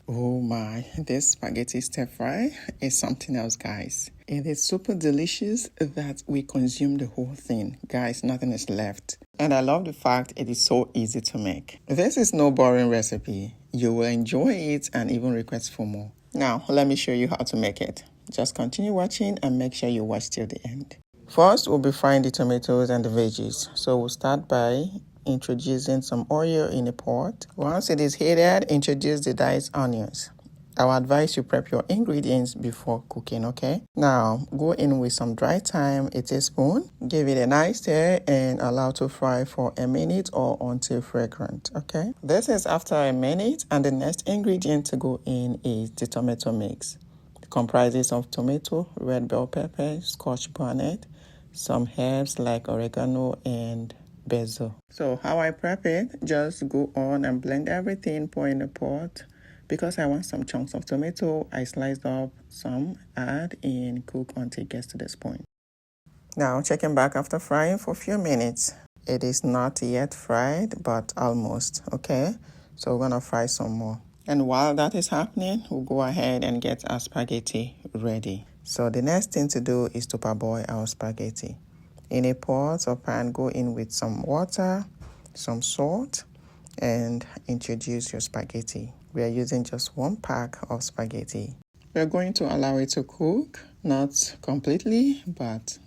Oh my, this spaghetti stir fry is something else, guys. It is super delicious that we consume the whole thing. Guys, nothing is left. And I love the fact it is so easy to make. This is no boring recipe. You will enjoy it and even request for more. Now, let me show you how to make it. Just continue watching and make sure you watch till the end. First, we'll be frying the tomatoes and the veggies. So we'll start by introducing some oil in a pot. Once it is heated, introduce the diced onions. I will advise you prep your ingredients before cooking, okay? Now, go in with some dry thyme, a teaspoon. Give it a nice stir and allow to fry for a minute or until fragrant, okay? This is after a minute, and the next ingredient to go in is the tomato mix. It comprises of tomato, red bell pepper, scotch bonnet, some herbs like oregano and basil. So how I prep it, just go on and blend everything, pour in a pot. Because I want some chunks of tomato, I sliced up some, add and cook until it gets to this point. Now checking back after frying for a few minutes. It is not yet fried, but almost, okay? So we're gonna fry some more. And while that is happening, we'll go ahead and get our spaghetti ready. So the next thing to do is to parboil our spaghetti. In a pot or pan, go in with some water, some salt, and introduce your spaghetti. We are using just 1 pack of spaghetti. We're going to allow it to cook, not completely, but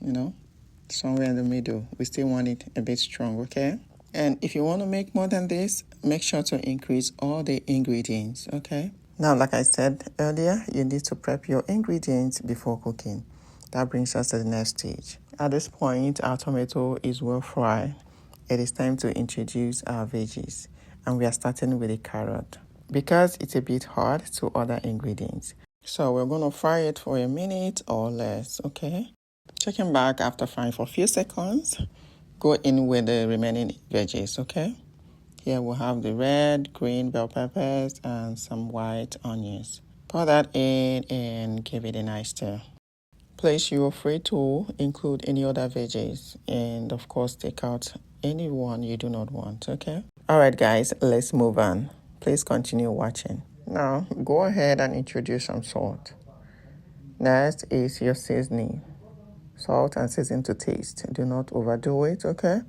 somewhere in the middle. We still want it a bit strong, okay? And if you want to make more than this, make sure to increase all the ingredients, okay? Now, like I said earlier, you need to prep your ingredients before cooking. That brings us to the next stage. At this point, our tomato is well fried. It is time to introduce our veggies. And we are starting with a carrot because it's a bit hard to other ingredients. So we're going to fry it for a minute or less, okay? Checking back after frying for a few seconds, go in with the remaining veggies, okay? Here we'll have the red, green bell peppers and some white onions. Pour that in and give it a nice stir. Place you are free to include any other veggies and of course take out any one you do not want, okay? Alright guys, let's move on. Please continue watching. Now, go ahead and introduce some salt. Next is your seasoning. Salt and season to taste. Do not overdo it, okay?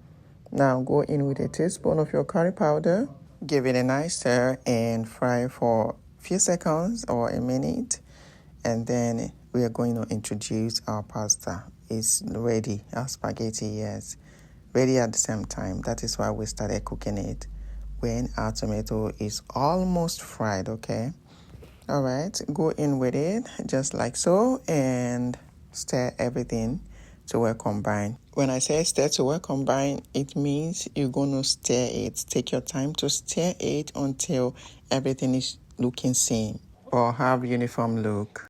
Now, go in with a teaspoon of your curry powder. Give it a nice stir and fry for a few seconds or a minute. And then we are going to introduce our pasta. It's ready. Our spaghetti, yes. Ready at the same time. That is why we started cooking it when our tomato is almost fried, okay? All right, go in with it just like so and stir everything to well combine. When I say stir to well combine, it means you're going to stir it. Take your time to stir it until everything is looking same or have uniform look.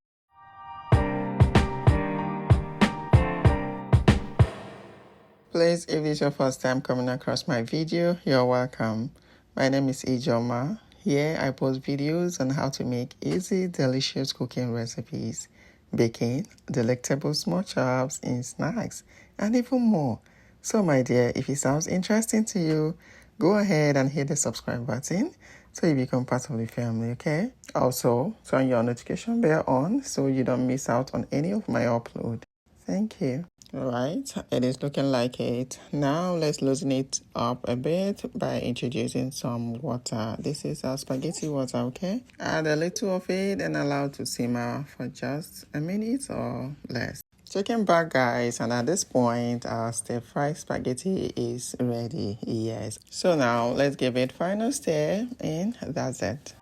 Please, if it's your first time coming across my video, you're welcome. My name is Ijoma. Here I post videos on how to make easy, delicious cooking recipes, baking, delectable small chops in snacks, and even more. So my dear, if it sounds interesting to you, go ahead and hit the subscribe button so you become part of the family, okay? Also, turn your notification bell on so you don't miss out on any of my upload. Thank you. Alright, it is looking like it. Now let's loosen it up a bit by introducing some water. This is our spaghetti water, okay? Add a little of it and allow to simmer for just a minute or less. Checking back, guys, and at this point our stir-fried spaghetti is ready, yes. So now let's give it final stir and that's it.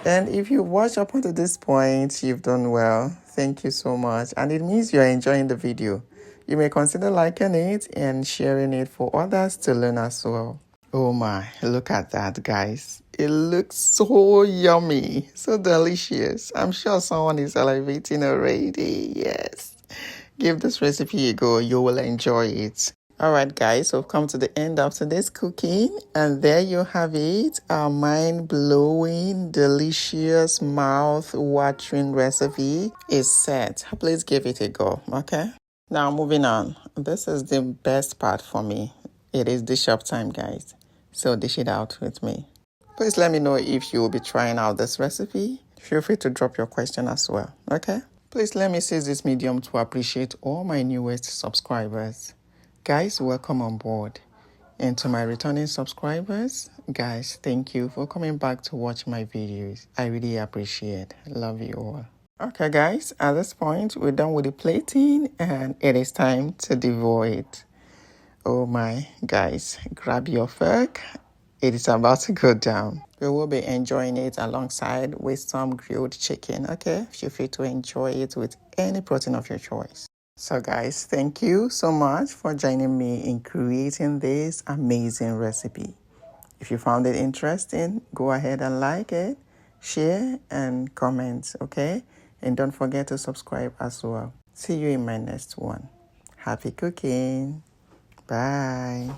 And if you watch up until this point, you've done well. Thank you so much. And it means you're enjoying the video. You may consider liking it and sharing it for others to learn as well. Oh my, look at that, guys. It looks so yummy, so delicious. I'm sure someone is salivating already. Yes. Give this recipe a go. You will enjoy it. Alright guys, so we've come to the end of today's cooking and there you have it, our mind-blowing, delicious, mouth-watering recipe is set. Please give it a go, okay? Now moving on, this is the best part for me. It is dish up time, guys. So dish it out with me. Please let me know if you will be trying out this recipe. Feel free to drop your question as well, okay? Please let me seize this medium to appreciate all my newest subscribers. Guys, welcome on board. And to my returning subscribers, guys, thank you for coming back to watch my videos. I really appreciate it. Love you all. Okay, guys, at this point, we're done with the plating and it is time to devour it. Oh my, guys, grab your fork. It is about to go down. We will be enjoying it alongside with some grilled chicken, okay? Feel free to enjoy it with any protein of your choice. So guys, thank you so much for joining me in creating this amazing recipe. If you found it interesting, go ahead and like it, share, and comment, okay? And don't forget to subscribe as well. See you in my next one. Happy cooking. Bye.